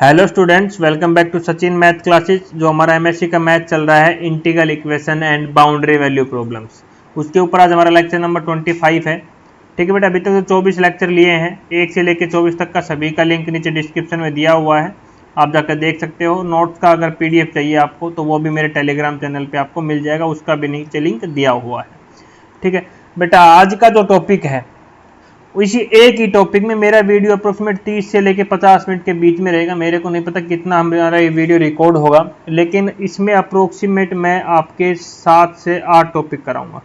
Hello students, welcome back to Sachin math classes. जो हमारा MSc का मैथ चल रहा है integral equation and boundary value problems, उसके ऊपर आज हमारा लेक्चर नंबर 25 है। ठीक है बेटा, अभी तक तो 24 लेक्चर लिए हैं, 1 से लेकर 24 तक का सभी का लिंक नीचे डिस्क्रिप्शन में दिया हुआ है, आप जाकर देख सकते हो। नोट्स का अगर पीडीएफ चाहिए आपको तो वो भी मेरे टेलीग्राम चैनल पर आपको मिल जाएगा, उसका भी नीचे लिंक दिया हुआ है। ठीक है बेटा, आज का जो टॉपिक है इसी एक ही टॉपिक में मेरा वीडियो अप्रोक्सीमेट 30 से लेके 50 मिनट के बीच में रहेगा। मेरे को नहीं पता कितना हमारा ये वीडियो रिकॉर्ड होगा, लेकिन इसमें अप्रोक्सीमेट मैं आपके 7 से 8 टॉपिक कराऊंगा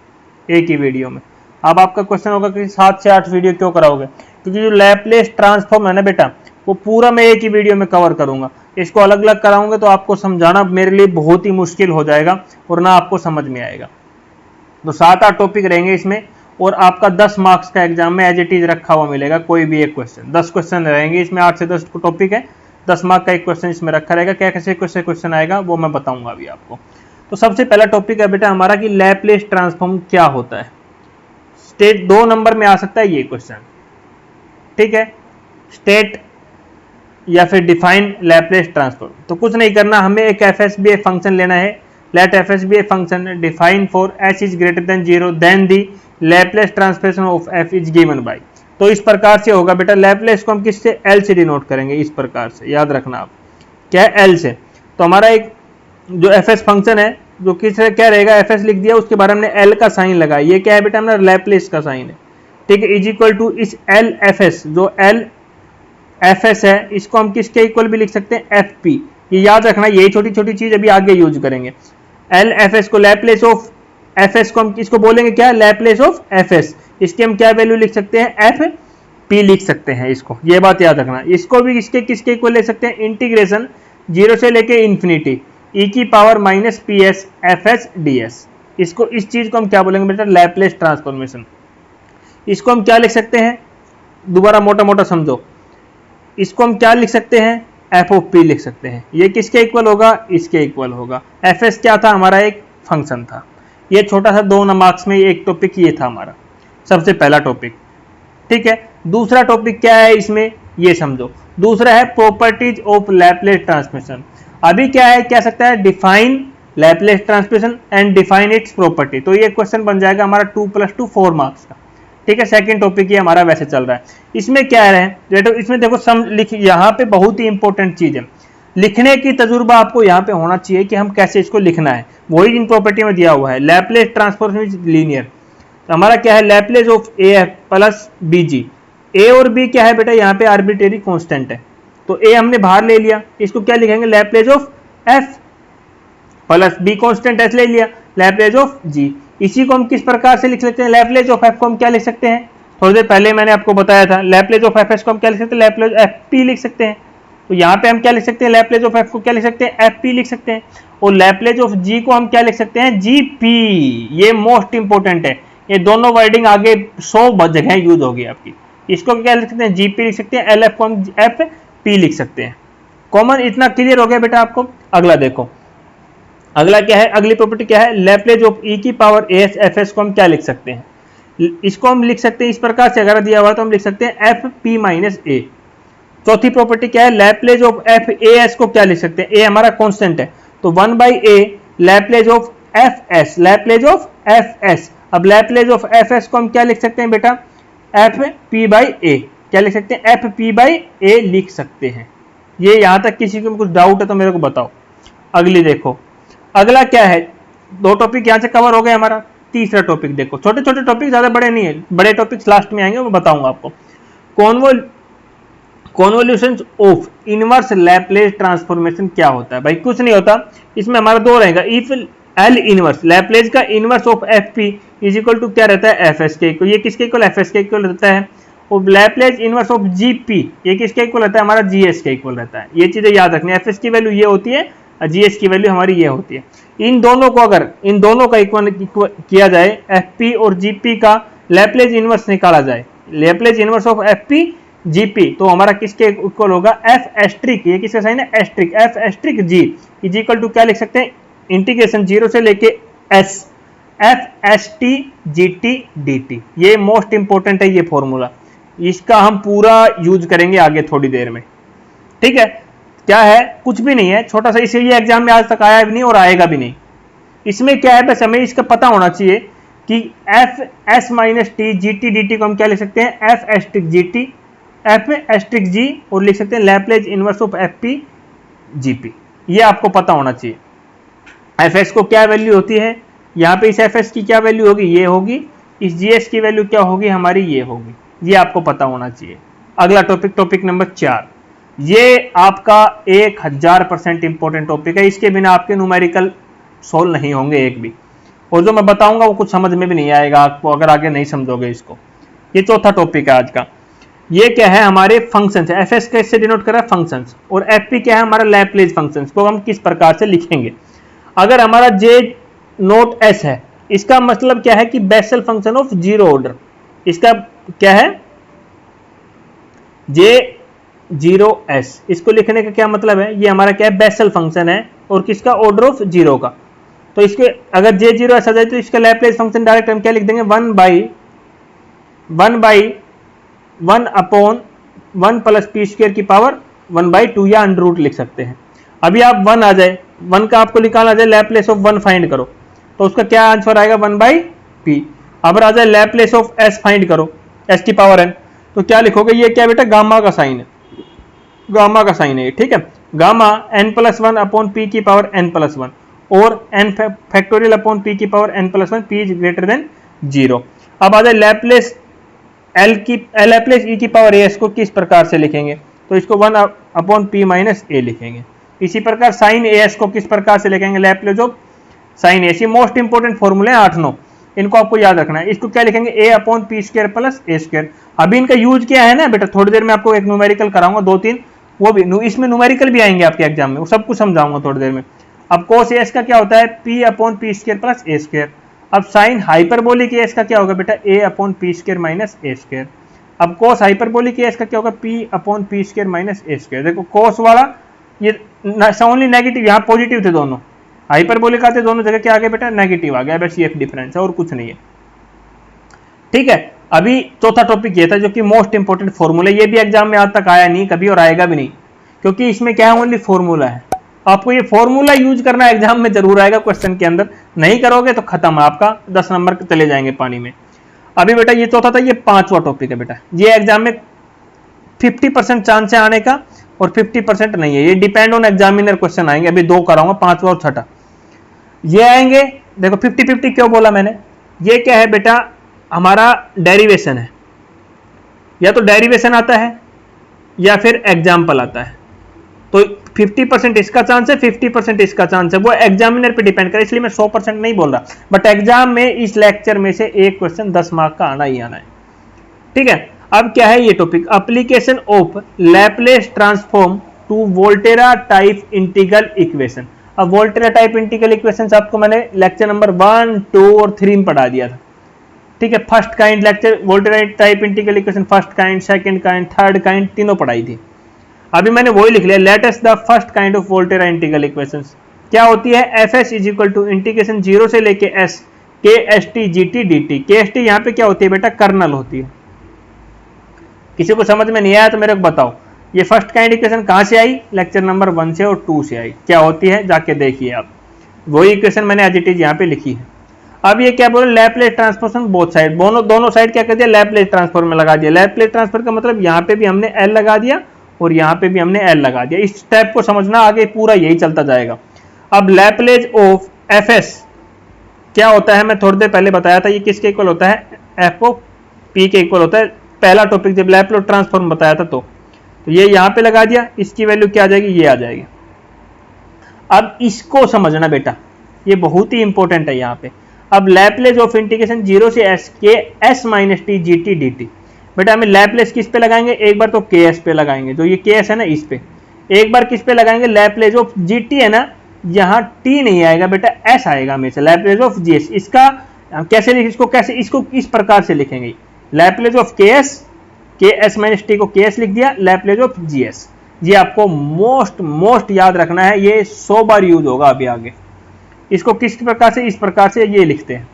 एक ही वीडियो में। अब आपका क्वेश्चन होगा कि 7 से 8 वीडियो क्यों कराओगे? क्योंकि जो लैपलेस ट्रांसफॉर्म है ना बेटा, वो पूरा मैं एक ही वीडियो में कवर करूंगा। इसको अलग अलग कराऊंगा तो आपको समझाना मेरे लिए बहुत ही मुश्किल हो जाएगा और ना आपको समझ में आएगा। तो 7-8 टॉपिक रहेंगे इसमें, और आपका 10 मार्क्स का एग्जाम में एज इट इज रखा हुआ मिलेगा कोई भी एक क्वेश्चन। 10 क्वेश्चन रहेंगे इसमें, 8 से 10 टॉपिक है, 10 मार्क का एक क्वेश्चन इसमें रखा रहेगा। क्या कैसे क्वेश्चन आएगा वो मैं बताऊंगा अभी आपको। तो सबसे पहला टॉपिक है बेटा हमारा कि लैपलेस ट्रांसफॉर्म क्या होता है। स्टेट 2 नंबर में आ सकता है ये क्वेश्चन। ठीक है, स्टेट या फिर डिफाइन लैपलेस ट्रांसफॉर्म। तो कुछ नहीं करना, हमें एक एफएसबी फंक्शन लेना है। Let FSB function define for H is greater than 0 then the Laplace transformation of F is given by. तो इस प्रकार से होगा बेटा, लैपलेस को हम किससे? एल से डिनोट करेंगे। इस प्रकार से याद रखना आप, क्या है? एल से। तो हमारा एक जो एफ एस फंक्शन है जो किस क्या रहेगा, एफ एस लिख दिया, उसके बारे में एल का साइन लगाया। ये क्या है बेटा? हमारा लैपलेस का साइन है। ठीक है, इज इक्वल टू इस एल एफ एस, जो एल एफ एस है इसको हम किसके इक्वल भी लिख सकते हैं? F P. ये याद रखना, यही छोटी छोटी चीज अभी आगे यूज करेंगे। एल एफ एस को लैपलेस ऑफ एफ एस को हम किसको बोलेंगे? क्या? Laplace of F S. इसकी हम क्या वैल्यू लिख सकते हैं? एफ पी लिख सकते हैं इसको, ये बात याद रखना। इसको भी इसके किसके इक्वल ले सकते हैं? इंटीग्रेशन 0 से लेके इन्फिनिटी ई की power minus P S F S D S. इसको, इस चीज को हम क्या बोलेंगे बेटा? Laplace transformation. इसको हम क्या लिख सकते हैं? दोबारा मोटा मोटा समझो, इसको हम क्या लिख सकते हैं? एफ ऑफ पी लिख सकते हैं। ये किसके इक्वल होगा? इसके इक्वल होगा। एफ एस क्या था? हमारा एक फंक्शन था। ये छोटा सा 2 मार्क्स में एक टॉपिक ये था हमारा सबसे पहला टॉपिक। ठीक है, दूसरा टॉपिक क्या है इसमें, ये समझो। दूसरा है प्रॉपर्टीज ऑफ लैपलेस ट्रांसफॉर्मेशन। अभी क्या है, कह सकता है define Laplace transformation and define it's property. तो ये क्वेश्चन बन जाएगा हमारा 2+2 4 मार्क्स का। ठीक है, सेकंड टॉपिक ये हमारा वैसे चल रहा है। इसमें क्या है, इसमें देखो सम लिख, यहाँ पे बहुत ही इंपॉर्टेंट चीज है, लिखने की तजुर्बा आपको यहाँ पे होना चाहिए कि हम कैसे इसको लिखना है। वही इन प्रॉपर्टी में दिया हुआ है, लैपलेस ट्रांसफॉर्मेशन लीनियर। तो हमारा क्या है? Laplace of A F plus B G. A और बी क्या है बेटा? यहाँ पे आर्बिट्रेरी कांस्टेंट है, तो ए हमने बाहर ले लिया, इसको क्या लिखेंगे? Laplace of F plus be constant S ले लिया, लैपलेस ऑफ जी। इसी को हम किस प्रकार से लिख सकते हैं? लैपलेस ऑफ एफ को हम क्या लिख सकते हैं? थोड़ी देर पहले मैंने आपको बताया था, लैपलेस ऑफ एफ एस को हम क्या लिख सकते हैं? लैपलेस एफ पी लिख सकते हैं। तो यहाँ पे हम क्या लिख सकते हैं? लैपलेस ऑफ एफ को क्या लिख सकते हैं? एफ पी लिख सकते हैं। और लैपलेस ऑफ जी को हम क्या लिख सकते हैं? जी पी। ये मोस्ट इंपोर्टेंट है, ये दोनों वर्डिंग आगे 100 जगह यूज होगी आपकी। इसको क्या लिख सकते हैं? जी पी लिख सकते हैं। एल एफ को हम एफ पी लिख सकते हैं। कॉमन इतना क्लियर हो गया बेटा आपको? अगला देखो, अगला क्या है? अगली प्रॉपर्टी क्या है? लैपलेस ऑफ ई की पावर एस एफ एस को हम क्या लिख सकते हैं? इसको हम लिख सकते हैं इस प्रकार से, अगर दिया हुआ तो हम लिख सकते हैं एफ पी माइनस ए। चौथी प्रॉपर्टी क्या है? Laplace of F A S को क्या लिख सकते हैं? ए हमारा कांस्टेंट है, तो 1/a Laplace of F S, Laplace of F S. अब लैपलेस ऑफ एफ एस को हम क्या लिख सकते हैं बेटा? एफ पी बाई ए। क्या लिख सकते हैं? एफ पी बाई ए लिख सकते हैं। ये यहां तक किसी को कुछ डाउट है तो मेरे को बताओ। अगली देखो, अगला क्या है? 2 टॉपिक यहां से कवर हो गए हमारा। तीसरा टॉपिक देखो, छोटे छोटे टॉपिक, ज्यादा बड़े नहीं है, बड़े टॉपिक्स लास्ट में आएंगे, मैं बताऊंगा आपको। Convolution of inverse Laplace transformation क्या होता है? भाई कुछ नहीं होता, इसमें हमारा 2 रहेगा। इफ एल इनवर्स, लैपलेस का inverse of F P is equal to क्या रहता है? एफ एस के इक्वल। ये किसके इक्वल? एफ एस के इक्वल रहता है। और Laplace inverse of G P, ये किसके इक्वल रहता है? हमारा जी एस के इक्वल रहता है। ये चीजें याद रखनी है, एफ एस की वैल्यू ये होती है, जीएस की वैल्यू हमारी ये होती है। इन दोनों को अगर इन दोनों का इक्वल किया जाए, एफ पी और जीपी का लैपलेस इनवर्स निकाला जाए, Laplace inverse of F P GP, तो हमारा किसके इक्वल होगा? F asterisk. ये किसका साइन है? Asterisk. F asterisk G is equal to क्या लिख सकते हैं? इंटीग्रेशन 0 से लेके S F S T G T D T. ये मोस्ट इंपोर्टेंट है ये फॉर्मूला, इसका हम पूरा यूज करेंगे आगे थोड़ी देर में। ठीक है, क्या है, कुछ भी नहीं है, छोटा सा, इसे ये एग्जाम में आज तक आया भी नहीं और आएगा भी नहीं। इसमें क्या है, बस हमें इसका पता होना चाहिए कि F S minus T G T D T को हम क्या लिख सकते हैं, F asterisk G T F asterisk G, और लिख सकते हैं Laplace inverse of F P G P. ये आपको पता होना चाहिए। एफ एस को क्या वैल्यू होती है, यहाँ पे इस एफ एस की क्या वैल्यू होगी, ये होगी, इस जी एस की वैल्यू क्या होगी हमारी, ये होगी। ये आपको पता होना चाहिए। अगला टॉपिक, टॉपिक नंबर 4, ये आपका 1000% इंपॉर्टेंट टॉपिक है। इसके बिना आपके न्यूमेरिकल सोल्व नहीं होंगे एक भी, और जो मैं बताऊंगा वो कुछ समझ में भी नहीं आएगा आपको अगर आगे नहीं समझोगे इसको। ये चौथा टॉपिक है आज का। ये क्या है, हमारे फंक्शंस है। एफ एस कैसे डिनोट कर रहा है, फंक्शंस, और एफ पी क्या है, हमारा लैप्लेज फंक्शंस को हम किस प्रकार से लिखेंगे। अगर हमारा जे नोट एस है, इसका मतलब क्या है कि Bessel function of zero order. इसका क्या है, जे जीरो एस, इसको लिखने का क्या मतलब है, ये हमारा क्या है, बेसल फंक्शन है, और किसका, ऑर्डर ऑफ जीरो का। तो इसके अगर जे जीरो एस आ जाए तो इसका लैप्लेस फंक्शन डायरेक्ट हम क्या लिख देंगे, 1 अपॉन 1 प्लस पी स्क्वायर की पावर 1/2 या अंडर रूट लिख सकते हैं। अभी आप 1 आ जाए, 1 का आपको निकालना जाए, लैप्लेस ऑफ 1 फाइंड करो, तो उसका क्या आंसर आएगा, 1/p। अब आ जाए लैप्लेस ऑफ s फाइंड करो, s की पावर n, तो क्या लिखोगे, ये क्या बेटा, गामा का साइन है, गामा का साइन है, ठीक है। गामा n+1 अपॉन p की पावर n+1 और n फैक्टोरियल अपॉन p की power n+1, p is greater than 0। अब आ जाए लैप्लेस लैप्लेस e की पावर as को किस प्रकार से लिखेंगे, तो इसको 1 अपॉन p माइनस a लिखेंगे। इसी प्रकार साइन as को किस प्रकार से लिखेंगे, लैप्लेस ऑफ साइन as। ये मोस्ट इंपोर्टेंट फॉर्मूले 8-9, इनको आपको याद रखना है। इसको क्या लिखेंगे, a upon P square plus A square. अभी इनका यूज क्या है ना बेटा, थोड़ी देर में आपको एक न्यूमेरिकल कराऊंगा 2-3, वो भी इसमें न्यूमेरिकल भी आएंगे आपके एग्जाम में, वो सब कुछ समझाऊंगा थोड़ी देर में। अब कोस एस का क्या होता है, p upon P square plus A square. अब साइन हाइपरबोलिक एस का क्या होगा बेटा, a upon P square minus A square. अब कोस हाइपरबोलिक एस का क्या होगा, p upon P square minus A square. देखो कोस वाला ये ओनली नेगेटिव, यहाँ पॉजिटिव थे दोनों, हाइपरबोलिक आते दोनों जगह क्या आ गया बेटा, नेगेटिव आ गया, बस ये एक डिफरेंस है और कुछ नहीं है, ठीक है। अभी चौथा टॉपिक ये था जो कि मोस्ट इंपोर्टेंट फॉर्मूला, ये भी एग्जाम में आज तक आया नहीं कभी और आएगा भी नहीं, क्योंकि इसमें क्या है, ओनली फॉर्मूला है। आपको ये फॉर्मूला यूज करना एग्जाम में जरूर आएगा क्वेश्चन के अंदर, नहीं करोगे तो खत्म, आपका 10 नंबर चले जाएंगे पानी में। अभी बेटा ये चौथा था, ये 5वां टॉपिक है बेटा। ये एग्जाम में 50% चांस है आने का और 50% नहीं है, ये डिपेंड ऑन एग्जामिनर क्वेश्चन आएंगे। अभी 2 कराऊंगा, 5वां और 6ठा ये आएंगे। देखो 50-50 क्यों बोला मैंने, ये क्या है बेटा, हमारा डेरिवेशन है, या तो डेरिवेशन आता है या फिर एग्जाम्पल आता है। तो 50% इसका चांस है, 50% इसका चांस है, वो एग्जामिनर पे डिपेंड करे, इसलिए मैं 100% नहीं बोल रहा, बट एग्जाम में इस लेक्चर में से एक क्वेश्चन 10 मार्क का आना ही आना है, ठीक है। अब क्या है ये topic, application of Laplace transform to Volterra type integral equation. अब वोल्टेरा टाइप इंटीग्रल इक्वेशन आपको मैंने लेक्चर नंबर 1, 2 और 3 में पढ़ा दिया था, ठीक है। First kind lecture Volterra type integral equation, first kind, second kind, third kind, तीनों पढ़ाई थी। अभी मैंने वही लिख लिया, let us the first kind of Volterra integral equations. क्या होती है, F S is equal to integration 0 से लेके S K S T G T D T. K S T यहाँ पे क्या होती है बेटा, कर्नल होती है। किसी को समझ में नहीं आया तो मेरे को बताओ, ये फर्स्ट काइंड इक्वेशन कहाँ से आई, लेक्चर नंबर 1 से और 2 से आई। क्या होती है जाके देखिए आप, वही इक्वेशन मैंने एज इट इज यहाँ पे लिखी है। अब ये क्या बोले, लैप्लेस ट्रांसफॉर्मेशन बोथ साइड, दोनों साइड क्या कर दिया, लैप्लेस ट्रांसफॉर्म में लगा दिया। लैप्लेस ट्रांसफर का मतलब यहाँ पे भी हमने एल लगा दिया और यहाँ पे भी हमने एल लगा दिया। इस स्टेप को समझना, आगे पूरा यही चलता जाएगा। अब लैप्लेस ऑफ एफ एस क्या होता है, मैं थोड़ी देर पहले बताया था, ये किसके इक्वल होता है, एफ ओ पी के इक्वल होता है। पहला टॉपिक जब लैप्लेस ट्रांसफॉर्म बताया था तो ये यहाँ पे लगा दिया, इसकी वैल्यू क्या आ जाएगी, ये आ जाएगी। अब इसको समझना बेटा, ये बहुत ही इंपॉर्टेंट है यहाँ पे। अब लैप्लेस ऑफ इंटीग्रेशन 0 से S K S minus T G T D T. बेटा हमें लैप्लेस किस पे लगाएंगे, एक बार तो के एस पे लगाएंगे, जो ये के एस है ना इस पे। एक बार किस पे लगाएंगे, लैप्लेस ऑफ जी टी है ना, यहाँ टी नहीं आएगा बेटा, एस आएगा हमेशा, लैप्लेस ऑफ जी एस। इसका कैसे लिख, इसको इस प्रकार से लिखेंगे, लैप्लेस ऑफ के एस माइनस टी को के एस लिख दिया, लैप्लेस ऑफ जी एस। ये आपको मोस्ट याद रखना है, ये 100 बार यूज होगा अभी आगे। इसको किस प्रकार से, इस प्रकार से ये लिखते हैं,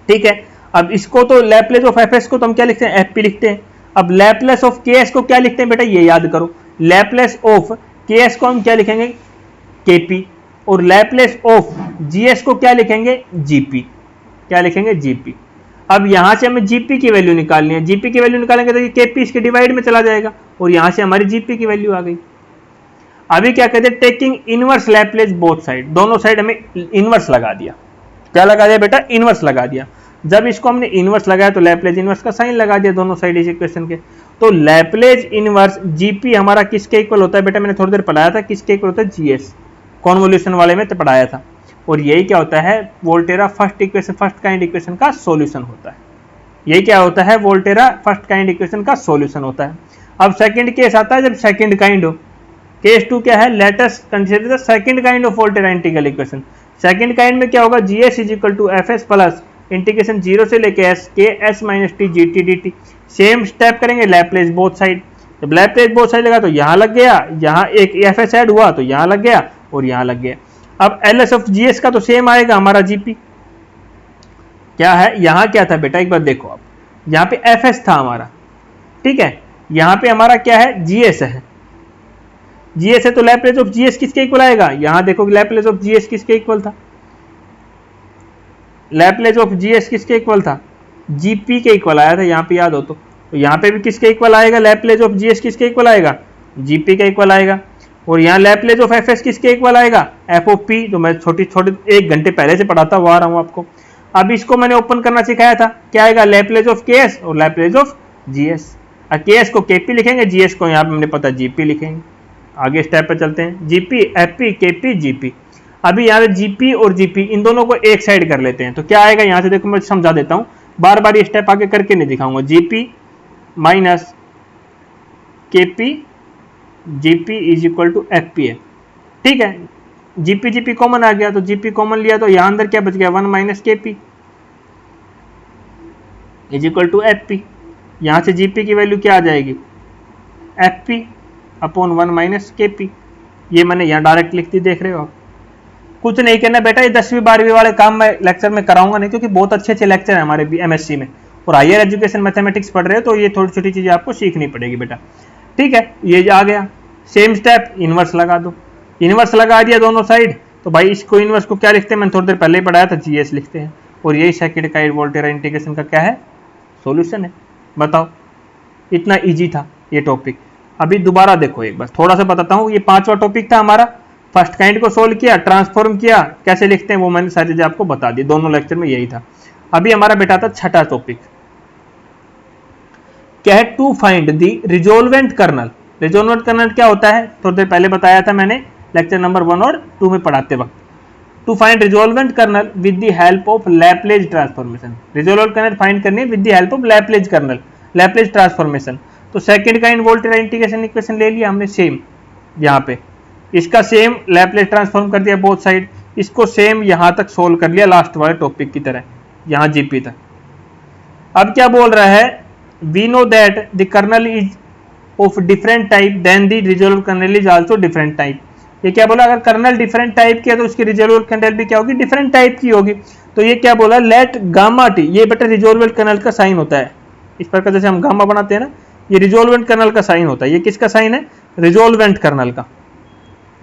ठीक है। अब इसको तो लैप्लेस ऑफ एफ एस को तो हम क्या लिखते हैं, एफ पी लिखते हैं। अब लैप्लेस ऑफ के एस को क्या लिखते हैं बेटा, ये याद करो, लैप्लेस ऑफ के एस को हम क्या लिखेंगे के पी, और लैप्लेस ऑफ जी एस को क्या लिखेंगे जी पी, क्या लिखेंगे जी पी। अब यहां से हमें जीपी की वैल्यू निकालनी है, जीपी की वैल्यू निकालेंगे तो ये केपी इसके डिवाइड में चला जाएगा और यहां से हमारी जीपी की वैल्यू आ गई। अभी क्या कहते हैं, taking inverse Laplace both side, दोनों साइड हमें इनवर्स लगा दिया। क्या लगा दिया बेटा, इनवर्स लगा दिया। जब इसको हमने इनवर्स लगाया तो लैप्लेस इनवर्स का साइन लगा दिया दोनों साइड इस इक्वेशन के। तो लैप्लेस इनवर्स जीपी हमारा किसके इक्वल होता है बेटा, मैंने थोड़ी देर पढ़ाया था किसके इक्वल होता है, जीएस, कॉन्वोल्यूशन वाले में तो पढ़ाया था। और यही क्या होता है, Volterra first equation, first kind equation का सॉल्यूशन होता है। यही क्या होता है, वोल्टेरा फर्स्ट काइंड इक्वेशन का सॉल्यूशन होता है। अब सेकंड केस आता है जब सेकंड काइंड हो। केस 2 क्या है, let us consider the second kind of Volterra integral equation. Second kind में क्या होगा, GS is equal to F S plus integration 0 से लेके S K S minus T G T D T. Same step करेंगे, Laplace both side. जब Laplace both side लगा तो यहाँ लग गया, यहाँ एक एफ एस ऐड हुआ तो यहाँ लग गया और यहाँ लग गया। अब एल एस ऑफ जीएस का तो सेम आएगा हमारा जीपी। क्या है, यहाँ क्या था बेटा, एक बार देखो आप, यहाँ पे एफ एस था हमारा, ठीक है, यहाँ पे हमारा क्या है, जीएस है। जीएस है तो लैप्लेस ऑफ जीएस किसके इक्वल आएगा, यहाँ देखो लैप्लेस ऑफ जीएस किसके इक्वल था, लैप्लेस ऑफ जीएस किसके इक्वल था, जीपी के इक्वल आया था, यहाँ पे याद हो तो यहाँ पे भी किसके इक्वल आएगा, लैप्लेस ऑफ जीएस किसके इक्वल आएगा, जीपी के इक्वल आएगा। और यहाँ लैप्लेस ऑफ एफएस किसके इक्वल आएगा, एफ ऑफ पी, जो मैं छोटे 1 घंटे पहले से पढ़ाता हुआ आ रहा हूँ आपको। अब इसको मैंने ओपन करना सिखाया था, क्या आएगा, लैप्लेस ऑफ केएस और लैप्लेस ऑफ जीएस। केएस को केपी लिखेंगे, जीएस को यहाँ पे हमने पता जीपी लिखेंगे। आगे स्टेप पे चलते हैं, जीपी एफपी केपी जीपी। अभी यहाँ पे जीपी और जीपी इन दोनों को एक साइड कर लेते हैं तो क्या आएगा, यहाँ से देखो मैं समझा देता हूँ, बार बार ये स्टेप आगे करके नहीं दिखाऊंगा। GP minus KP GP is equal to F P है, ठीक है। जीपी जीपी कॉमन आ गया तो जीपी कॉमन लिया तो यहाँ अंदर क्या बच गया, 1 minus KP is equal to F P. यहाँ से जीपी की वैल्यू क्या आ जाएगी, F P upon 1 minus KP. ये मैंने यहाँ डायरेक्ट लिख दी, देख रहे हो आप। कुछ नहीं करना बेटा, ये 10वीं 12वीं वाले काम मैं लेक्चर में कराऊंगा नहीं, क्योंकि बहुत अच्छे अच्छे लेक्चर है हमारे एमएससी में, और हायर एजुकेशन मैथमेटिक्स पढ़ रहे हो तो ये थोड़ी छोटी चीजें आपको सीखनी पड़ेगी बेटा, ठीक है। ये आ गया, सेम स्टेप, इनवर्स लगा दो। इनवर्स लगा दिया दोनों साइड तो भाई इसको इनवर्स को क्या लिखते हैं, मैंने थोड़ी देर पहले ही पढ़ाया था, जीएस लिखते हैं। और यही सेकंड काइंड वोल्टेरा इंटीग्रेशन का क्या है, सॉल्यूशन है। बताओ, इतना इजी था ये टॉपिक। अभी दोबारा देखो एक बार, थोड़ा सा बताता हूँ। ये 5वां टॉपिक था हमारा, फर्स्ट काइंड को सोल्व किया, ट्रांसफॉर्म किया, कैसे लिखते हैं वो मैंने सारी चीजें आपको बता दी, दोनों लेक्चर में यही था। अभी हमारा बेटा था 6ठा टॉपिक, क्या है, to find the resolvent kernel. Resolvent kernel क्या होता है, थोड़ी देर पहले बताया था मैंने लेक्चर नंबर 1 और 2 में पढ़ाते वक्त। To find resolvent kernel with the help of Laplace transformation. Resolvent kernel find करनी है with the help of Laplace kernel, Laplace transformation. तो second kind Volterra integration equation ले लिया हमने सेम, यहाँ पे इसका सेम लैप्लेज ट्रांसफॉर्म कर दिया बोथ साइड, इसको सेम यहाँ तक सोल्व कर लिया लास्ट वाले टॉपिक की तरह, यहाँ जीपी तक। अब क्या बोल रहा है, we know that the kernel is of different type then the resolve kernel is also different type. ये क्या बोला, अगर कर्नल डिफरेंट टाइप की है तो उसकी रिजोल्व कर्नल भी क्या होगी, डिफरेंट टाइप की होगी। तो ये क्या बोला, लेट गामा टी, ये बेटा रिजोल्वेंट कर्नल का साइन होता है, इस प्रकार जैसे हम गामा बनाते हैं ना, ये रिजोल्वेंट कर्नल का साइन होता है। ये किसका साइन है, रिजोल्वेंट कर्नल का।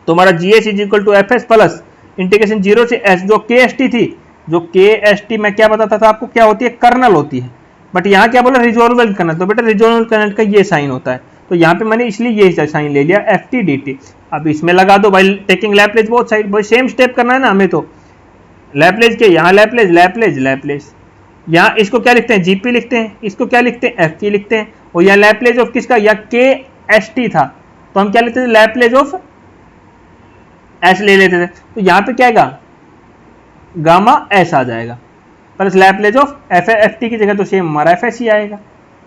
तो हमारा GS is equal to F S plus integration 0 से एस, जो के एस टी थी, जो के एस टी मैं क्या बताता था आपको, क्या होती है, कर्नल होती है, बट यहाँ क्या बोला, रिजोल्वेंट कर्नल। तो बेटा रिजोल्वेंट कर्नल का ये साइन होता है, तो यहाँ पे मैंने इसलिए ये साइन ले लिया, एफ टी डी टी। अब इसमें लगा दो भाई, टेकिंग लैप्लेज बोथ साइड, भाई सेम स्टेप करना है ना हमें, तो लैप्लेज के यहाँ लैप्लेज लैप्लेज लैप्लेज, यहाँ इसको क्या लिखते हैं, जीपी लिखते हैं, इसको क्या लिखते हैं, एफ टी लिखते हैं। और यहाँ लैप्लेज ऑफ किसका, या के एस टी था तो हम क्या लेते थे, लैप्लेज ऑफ एस ले लेते थे। तो यहाँ पे क्या आएगा, गामा एस आ जाएगा, प्लस लैप्लेज ऑफ एफ टी की जगह तो सेम हमारा एफ एस ही आएगा,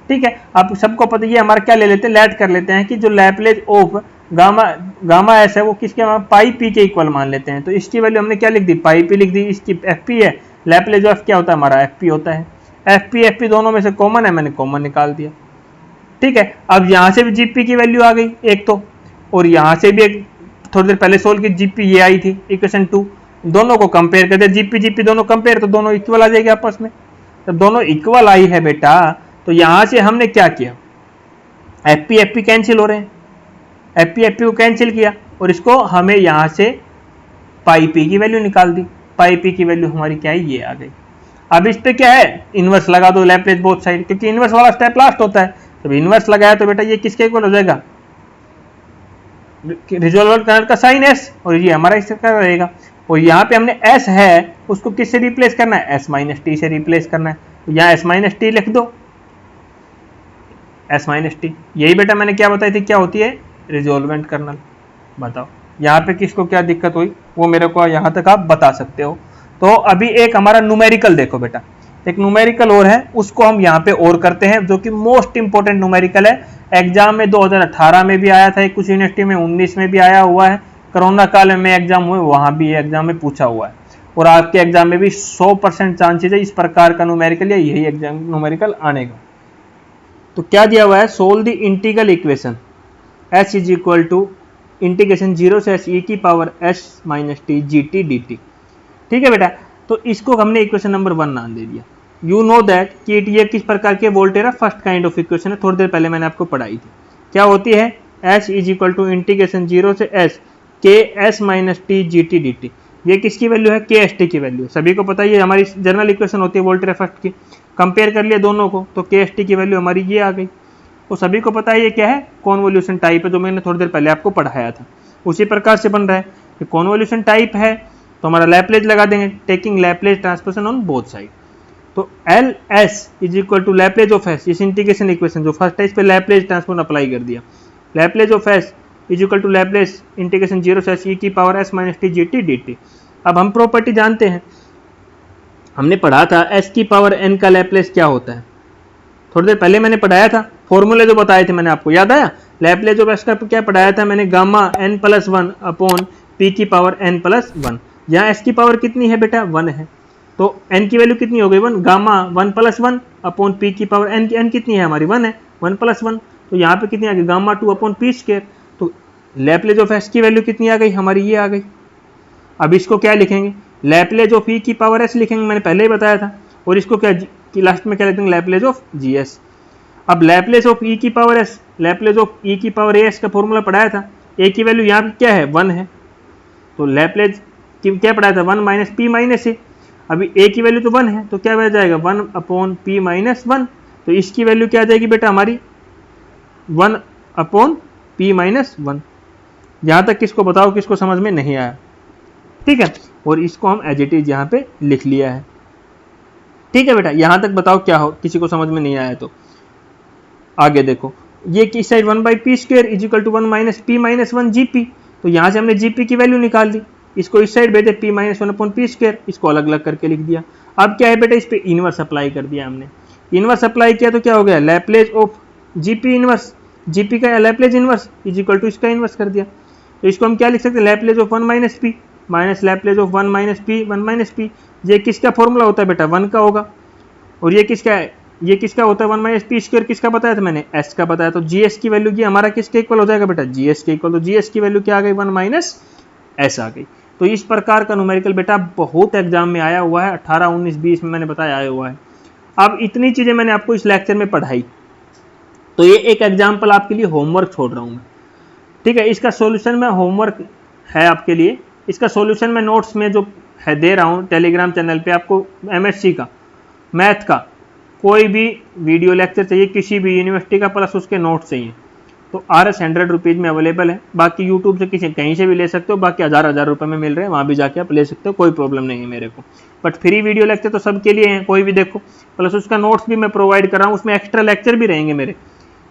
ठीक है। अब सबको पता, ये हमारा क्या ले लेते हैं, लेट कर लेते हैं कि जो लैप्लेज ऑफ गामा एस है वो किसके, पाई पी के इक्वल मान लेते हैं। तो इसकी वैल्यू हमने क्या लिख दी, पाई पी लिख दी, इसकी एफ पी है, लैप्लेज ऑफ क्या होता है हमारा, एफ पी होता है। एफ पी दोनों में से कॉमन है, मैंने कॉमन निकाल दिया, ठीक है। अब यहाँ से भी जीपी की वैल्यू आ गई एक तो, और यहाँ से भी एक थोड़ी देर पहले सोल्व की जीपी ये आई थी, इक्वेशन 2, दोनों को कंपेयर करते, जीपी जीपी दोनों कंपेयर, तो दोनों इक्वल आ जाएगी आपस में। जब दोनों इक्वल आई है बेटा, तो यहां से हमने क्या किया, एफ पी कैंसिल हो रहे हैं, एफ पी को कैंसिल किया, और इसको हमें यहाँ से पाई पी की वैल्यू निकाल दी। पाई पी की वैल्यू हमारी क्या है, ये आ गई। अब इस पे क्या है, इनवर्स लगा दो लैप्लेस बोथ साइड, क्योंकि इनवर्स वाला स्टेप लास्ट होता है। जब इनवर्स लगाया तो बेटा ये किसके इक्वल हो जाएगा, रिजोल्वर करंट का साइन एस, और ये हमारा इसका रहेगा। और यहाँ पे हमने एस है उसको किससे रिप्लेस करना है, एस माइनस टी से रिप्लेस करना है। तो यहाँ एस माइनस टी लिख दो, एस माइनस टी। यही बेटा मैंने क्या बताई थी, क्या होती है, रिजोल्वेंट कर्नल। बताओ यहाँ पे किसको क्या दिक्कत हुई, वो मेरे को यहाँ तक आप बता सकते हो। तो अभी एक हमारा न्यूमेरिकल देखो बेटा, एक न्यूमेरिकल और है, उसको हम यहाँ पे और करते हैं, जो कि मोस्ट इंपोर्टेंट न्यूमेरिकल है। एग्जाम में 2018 में भी आया था, कुछ यूनिवर्सिटी में 19 में भी आया हुआ है, कोरोना काल में एग्जाम हुए वहां भी एग्जाम में पूछा हुआ है, और आपके एग्जाम में भी 100% चांसेज है इस प्रकार का न्यूमेरिकल या यही एग्जाम न्यूमेरिकल आने का। तो क्या दिया हुआ है, solve the integral equation H is equal to integration 0 से एस ई की power S minus T G T D T. ठीक है बेटा, तो इसको हमने इक्वेशन नंबर 1 नाम दे दिया। यू नो दैट कि ये किस प्रकार के Volterra first kind of equation है, थोड़ी देर पहले मैंने आपको पढ़ाई थी। क्या होती है, H is equal to integration 0 से S K S minus T G T D T. ये किसकी वैल्यू है, के एस टी की वैल्यू। सभी को पता है ये हमारी जनरल इक्वेशन होती है वोल्टेरा फर्स्ट की। कंपेयर कर लिया दोनों को, तो के एस टी की वैल्यू हमारी ये आ गई। तो सभी को पता है ये क्या है, कॉन्वोल्यूशन टाइप है, जो मैंने थोड़ी देर पहले आपको पढ़ाया था। उसी प्रकार से बन रहा है कि कॉन्वोल्यूशन टाइप है तो हमारा लैप्लेस लगा देंगे, taking Laplace transposition on both side. तो L S is equal to Laplace of S, इस इंटीग्रेशन इक्वेशन जो फर्स्ट है इस पे लैप्लेस ट्रांसफॉर्म अप्लाई कर दिया। Laplace of S is equal to Laplace integration 0 से एस ई की power S minus T G T D T. अब हम प्रॉपर्टी जानते हैं, हमने पढ़ा था एस की पावर एन का लैप्लेस क्या होता है, थोड़ी देर पहले मैंने पढ़ाया था, फॉर्मूले जो बताए थे मैंने आपको, याद आया। लैप्लेस ऑफ एस का क्या पढ़ाया था मैंने, gamma N plus 1 upon P की पावर एन प्लस 1। यहाँ एस की पावर कितनी है बेटा, 1 है, तो एन की वैल्यू कितनी हो गई, 1। गामा 1 प्लस 1 अपॉन पी की पावर एन कितनी है हमारी, 1 है, 1 प्लस 1। तो यहाँ पे कितनी आ गई, गामा 2 अपॉन पी स्क्वायर। तो लैप्लेस ऑफ एस की वैल्यू कितनी आ गई हमारी, ये आ गई। अब इसको क्या लिखेंगे, लैप्लेस ऑफ ई की पावर एस लिखेंगे, मैंने पहले ही बताया था। और इसको क्या कि लास्ट में क्या लिखेंगे, लैप्लेस ऑफ जी एस। अब लैप्लेस ऑफ ई की पावर एस, लैप्लेस ऑफ ई की पावर एस का फॉर्मूला पढ़ाया था। ए की वैल्यू यहाँ पे क्या है, 1 है, तो लैप्लेस की क्या पढ़ाया था, 1 माइनस पी माइनस ए। अभी ए की वैल्यू तो 1 है, तो क्या बन जाएगा, 1 अपॉन पी माइनस 1। तो इसकी वैल्यू क्या आ जाएगी बेटा हमारी, 1 अपॉन पी माइनस 1। यहाँ तक किसको बताओ, किसको समझ में नहीं आया, ठीक है। और इसको हम एज इट इज यहाँ पे लिख लिया है, ठीक है बेटा। यहाँ तक बताओ क्या हो, किसी को समझ में नहीं आया तो आगे देखो। ये किस side 1 by P square is equal to 1 minus P minus 1 G P. तो यहाँ से हमने जी पी की वैल्यू निकाल दी, इसको इस साइड भेजे P minus 1 upon P square, इसको अलग अलग करके लिख दिया। अब क्या है बेटा, इस पे इनवर्स अप्लाई कर दिया हमने। इनवर्स अप्लाई किया तो क्या हो गया, Laplace of G P inverse, G P का Laplace inverse is equal to इसका इनवर्स कर दिया। तो इसको हम क्या लिख सकते हैं, Laplace of 1 minus P minus Laplace of 1 minus P 1 minus P. ये किसका फॉर्मूला होता है बेटा, 1 का होगा। और ये किसका है, ये किसका होता है, 1 माइनस पी स्क्वायर किसका बताया था मैंने, एस का बताया। तो जी एस की वैल्यू की हमारा किसके इक्वल हो जाएगा बेटा, जी एस के इक्वल। तो जी एस की वैल्यू क्या आ गई, 1 माइनस एस आ गई। तो इस प्रकार का न्यूमेरिकल बेटा बहुत एग्जाम में आया हुआ है, 18, 19, 20 में मैंने बताया आया हुआ है। अब इतनी चीजें मैंने आपको इस लेक्चर में पढ़ाई, तो ये एक एग्जाम्पल आपके लिए होमवर्क छोड़ रहा हूँ मैं, ठीक है। इसका सॉल्यूशन में होमवर्क है आपके लिए, इसका सॉल्यूशन मैं नोट्स में जो है दे रहा हूँ टेलीग्राम चैनल पे। आपको एमएससी का मैथ का कोई भी वीडियो लेक्चर चाहिए किसी भी यूनिवर्सिटी का, प्लस उसके नोट्स चाहिए, तो RS 100 रुपीज़ में अवेलेबल है। बाकी यूट्यूब से किसी कहीं से भी ले सकते हो, बाकी हज़ार रुपये में मिल रहे हैं, वहाँ भी जाके आप ले सकते हो, कोई प्रॉब्लम नहीं है मेरे को। बट फ्री वीडियो लेक्चर तो सबके लिए हैं, कोई भी देखो, प्लस उसका नोट्स भी मैं प्रोवाइड कर रहा हूँ, उसमें एक्स्ट्रा लेक्चर भी रहेंगे मेरे।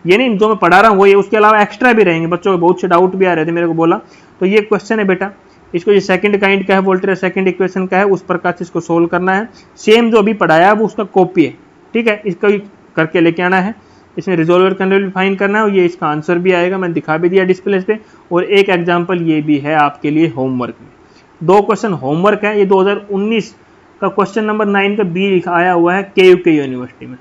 ये नहीं जो मैं पढ़ा रहा हूँ वो, ये उसके अलावा एक्स्ट्रा भी रहेंगे। बच्चों को बहुत से डाउट भी आ रहे थे, मेरे को बोला तो ये क्वेश्चन है बेटा, इसको ये सेकंड काइंड का है, वोल्टेरा सेकंड इक्वेशन का है, उस प्रकार से इसको सोल्व करना है। सेम जो अभी पढ़ाया है वो उसका कॉपी है, ठीक है, इसको करके लेके आना है। इसमें रिजोल्वर कर्नल भी फाइंड करना है, और ये इसका आंसर भी आएगा, मैंने दिखा भी दिया डिस्प्ले पे। और एक एग्जाम्पल ये भी है आपके लिए होमवर्क में, 2 क्वेश्चन होमवर्क है। ये 2019 का क्वेश्चन नंबर 9 का बी लिखा आया हुआ है KUK यूनिवर्सिटी में,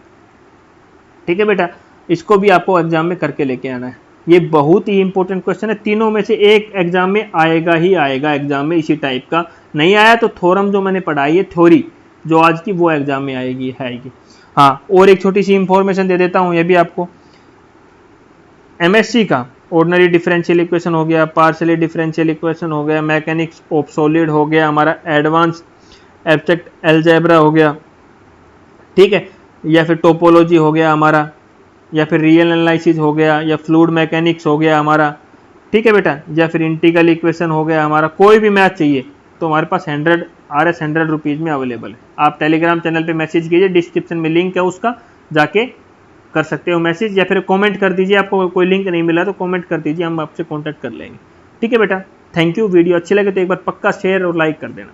ठीक है बेटा। इसको भी आपको एग्जाम में करके लेके आना है। ये बहुत ही इंपॉर्टेंट क्वेश्चन है, तीनों में से एक एग्जाम में आएगा ही आएगा, एग्जाम में इसी टाइप का। नहीं आया तो थ्योरम जो मैंने पढ़ाई है थ्योरी जो आज की, वो एग्जाम में आएगी। हाँ, और एक छोटी सी इंफॉर्मेशन दे देता हूँ ये भी आपको, एमएससी का ऑर्डिनरी डिफरेंशियल इक्वेशन हो गया, पार्शियली डिफरेंशियल इक्वेशन हो गया, मैकेनिक्स ऑफ सॉलिड हो गया, हमारा एडवांस एब्स्ट्रैक्ट अलजेब्रा हो गया, ठीक है, या फिर टोपोलॉजी हो गया हमारा, या फिर रियल एनालिसिस हो गया, या फ्लूइड मैकेनिक्स हो गया हमारा, ठीक है बेटा, या फिर इंटीग्रल इक्वेशन हो गया हमारा, कोई भी मैथ चाहिए तो हमारे पास 100 रुपीज़ में अवेलेबल है। आप टेलीग्राम चैनल पे मैसेज कीजिए, डिस्क्रिप्शन में लिंक है उसका, जाके कर सकते हो मैसेज, या फिर कमेंट कर दीजिए, आपको कोई लिंक नहीं मिला तो कमेंट कर दीजिए, हम आपसे कांटेक्ट कर लेंगे। ठीक है बेटा, थैंक यू। वीडियो अच्छी लगे तो एक बार पक्का शेयर और लाइक कर देना।